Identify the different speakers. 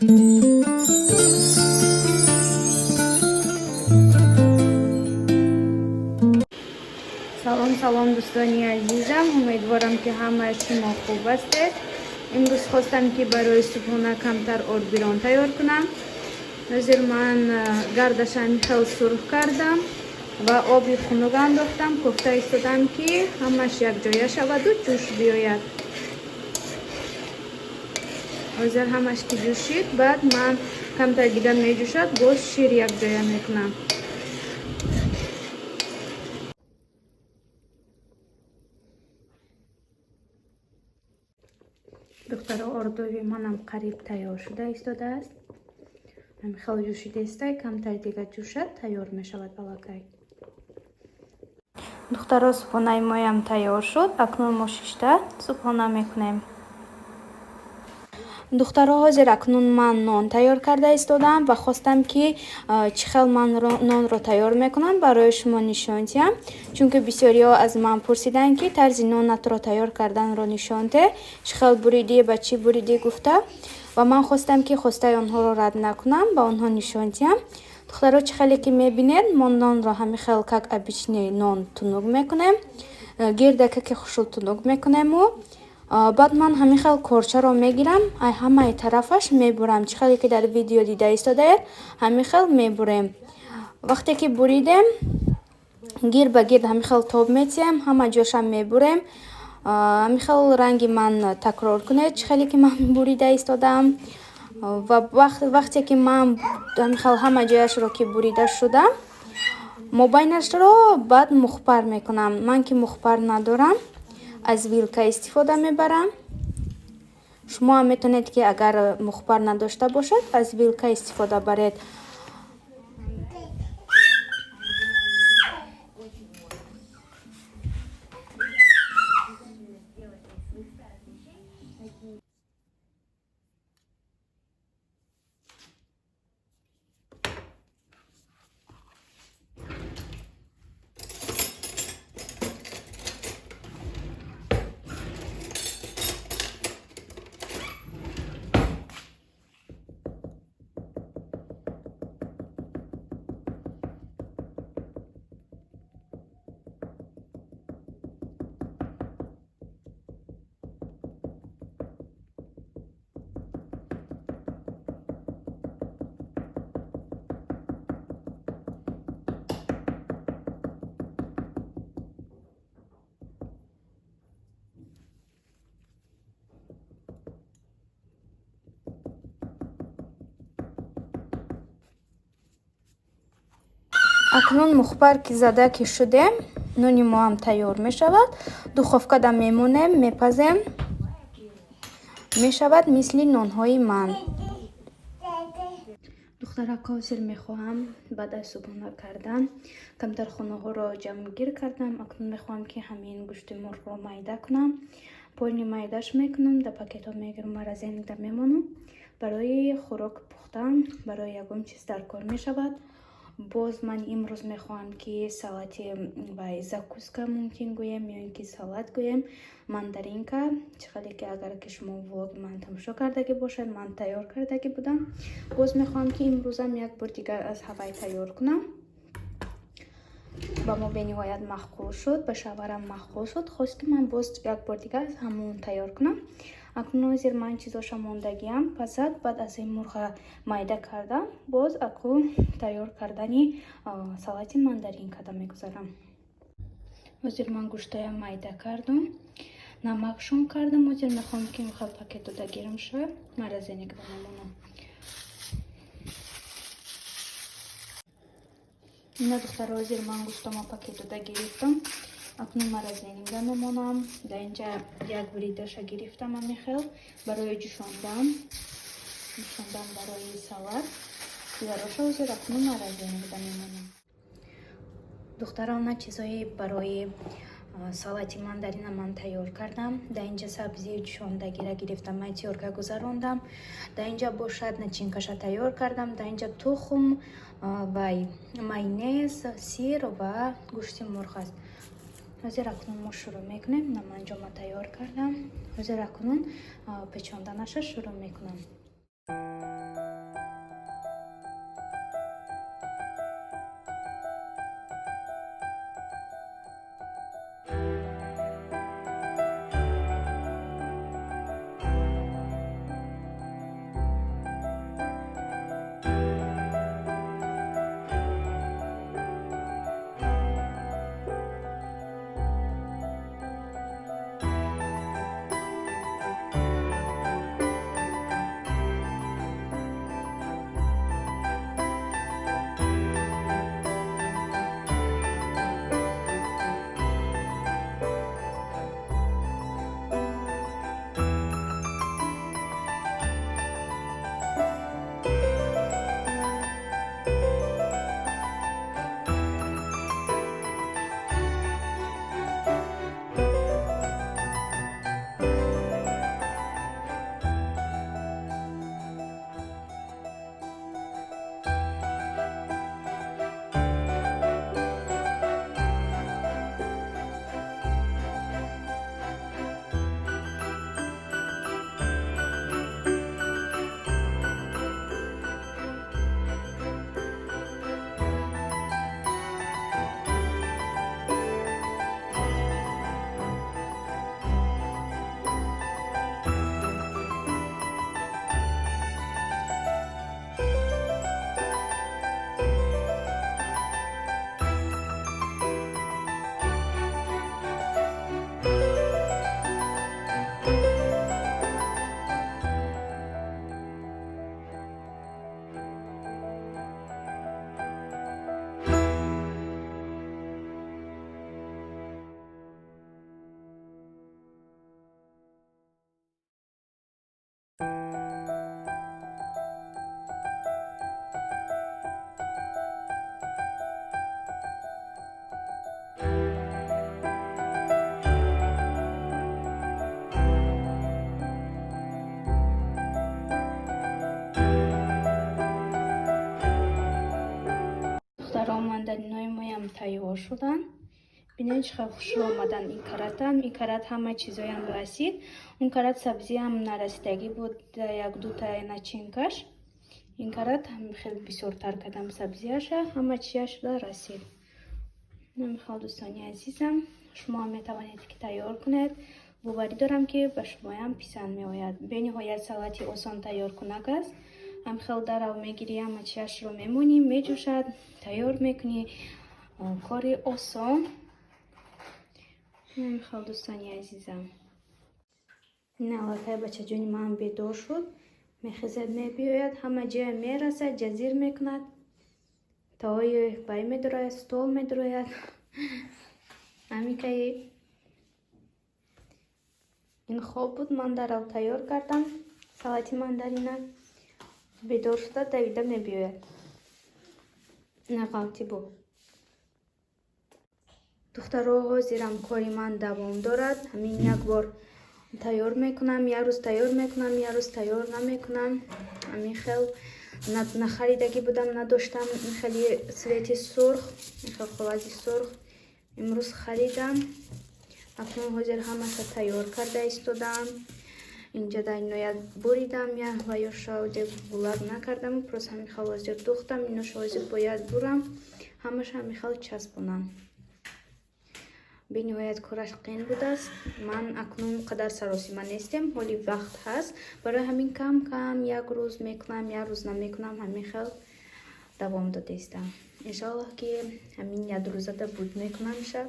Speaker 1: салом дӯстони азизам, умедворам ки ҳамаи шумо хуб ҳастед. имрӯз хостам ки барои субҳона камтар ордбирон тайёр кунам. ҳозир ман гардашани хел сурх кардам ва оби хунук андохтам, кофта истодам ки ҳамаш якҷоя шаваду ҷӯш биёяд. ҳозир ҳамаш ки ҷӯшид, баъд ман камтар дига меҷӯшад, боз шир якҷоя мекунам. духтаро ордови манам қариб тайёр шуда истодааст. хел ҷӯшида истай, камтар дига ҷӯшад, тайёр мешавад аллакай. духтаро субҳонаи моям тайёр шуд. акнун мо шишта субҳона мекунем. духтаро ҳозир акнун ман нон тайёр карда истодам ва хостам ки чӣ хел ман нонро тайёр мекунам барои шумо нишон диҳам, чунки бисёриҳо аз ман пурсиданд ки тарзи нонатро тайёр карданро нишон де, чӣ хел буридӣ, ба чӣ буридӣ гуфта, ва ман хостам ки хостаи онҳоро рад накунам, ба онҳо нишон диҳам. духтаро чӣ хеле ки мебинед, мо нонро ҳамин хел как обичный нон тунук мекунем, гирда каки хушул тунук мекунему. баъд ман ҳамин хел корчаро мегирам, ҳамаи тарафаш мебурам, чӣ хеле ки дар видео дида истодаед, ҳамин хел мебурем. вақте ки буридем, гирд ба гирд ҳамин хел тоб метиҳем, ҳама ҷошам мебурем. ҳамин хел ранги ман такрор кунед, чӣ хеле ки ман бурида истодам. ва вақте ки ман ҳамин хел ҳама ҷояшро ки бурида шуда, мобайнашро баъд мухбар мекунам. ман ки мухбар надорам, аз вилка истифода мебарам. шумо ҳам метавонед ки агар мухбар надошта бошад, аз вилка истифода баред. акнун мухбар ки зада ки шудем, нуни мо ҳам тайёр мешавад. духовкада мемонем, мепазем, мешавад мисли нонҳои ман. духтарака ҳозир мехоҳам баъд аз субҳона кардан камтар хонаҳоро ҷамъгир кардам. акнун мехоҳам ки ҳамин гӯшти мурғро майда кунам. полни майдаш мекунам, дар пакетҳо мегирам, морозилкада мемонам. барои хӯрок пухтан барои ягон чиз дар кор мешавад. боз ман имрӯз мехоҳам ки салати вай закуска мумкин гӯем ё ин ки салат гӯем, мандаринка. чӣ хеле ки агар ки шумо влоги ман тамошо кардагӣ бошед, ман тайёр кардагӣ будам. боз мехоҳам ки имрӯзам як бор дигар аз ҳавай тайёр кунам. ба мо бениҳоят махқул шуд, ба шавҳарам махқул шуд. хост ки ман боз як бор дигар аз ҳамон тайёр кунам. акнун ҳозир ман чизоша мондагиам пасад, баъд аз ин мурға майда кардам, боз акнун тайёр кардани салати мандаринкада мегузарам. ҳозир ман гӯштаям майда кардам, намакшон кардам. ҳозир мехоҳам ки ин хел пакету дагирам шавад, морозилкада мемонам. ина духтаро ҳозир ман гӯштама пакетуда гирифтам. акнун морозилкада мемонам. дар инҷа як вридаша гирифтам ҳамин хел барои ҷӯшондан барои салат. дигароша ҳозир акнун морозилкада мемонам. духтарона чизҳои барои салати мандарина ман тайёр кардам. дар инҷа сабзи ҷӯшондагира гирифтам, майтёрка гузарондам. дар инҷа бошад начинкаша тайёр кардам. дар инҷа тухм вай майонез, сир ва гӯшти мурғ аст. ҳозир акнун мо шурӯъ мекунем. наманҷома тайёр кардам. ҳозир акнун печонданаша шурӯъ мекунам. тайёр шудан. Бинед чӣ қадр хушрӯ омадан ин каратам. Ин карат ҳама чизоям расид. Он карат сабзиам нарасидагӣ буд, як-ду та начинкаш. Ин карат хеле бисёртар кардам сабзияша, ҳама чияш шуда расид. Намихол дӯстони азизам, шумо ҳам метавонед ки тайёр кунед. боварӣ дорам ки ба шумоям писанд меояд. бениҳоят салати осон тайёркунак аст. ҳамхел дарав мегирӣ, ҳама чияшро мемонӣ, меҷӯшад, тайёр мекунӣ. кори осон. намихол дӯстони азизам, ин аллакай бачаҷони ман бедор шуд. мехезад, мебиёяд, ҳама ҷоя мерасад, ҷазир мекунад. таои бай медурояд, стол медурояд. амикаи ин хоб буд, ман дарав тайёр кардам. салати мандарина бедор шуда давида мебиёяд. ина ғалти буд. духтаро ҳозирам, кори ман давом дорад. ҳамин як бор тайёр мекунам, як рӯз тайёр мекунам, як рӯз тайёр намекунам. ҳамин хел нахаридагӣ будам, надоштам ин хели цвети сурх, ин хел қоғази сурх. имрӯз харидам. акнун ҳозир ҳамаша тайёр карда истодам. инҷа дар нояд буридам ва ёша ҳозир булак накардам. просто ҳамин хел ҳозир духтам. иноша ҳозир бояд бурам. ҳамаша ҳамин хел часпонам. бениҳоят кораш қиин будааст. ман акнун қадар саросима нестем, ҳоли вақт ҳаст. барои ҳамин кам кам як рӯз мекунам, як рӯз намекунам, ҳамин хел давом додастам. иншоаллоҳ ки ҳамин ядрӯзада буд мекунам шаб.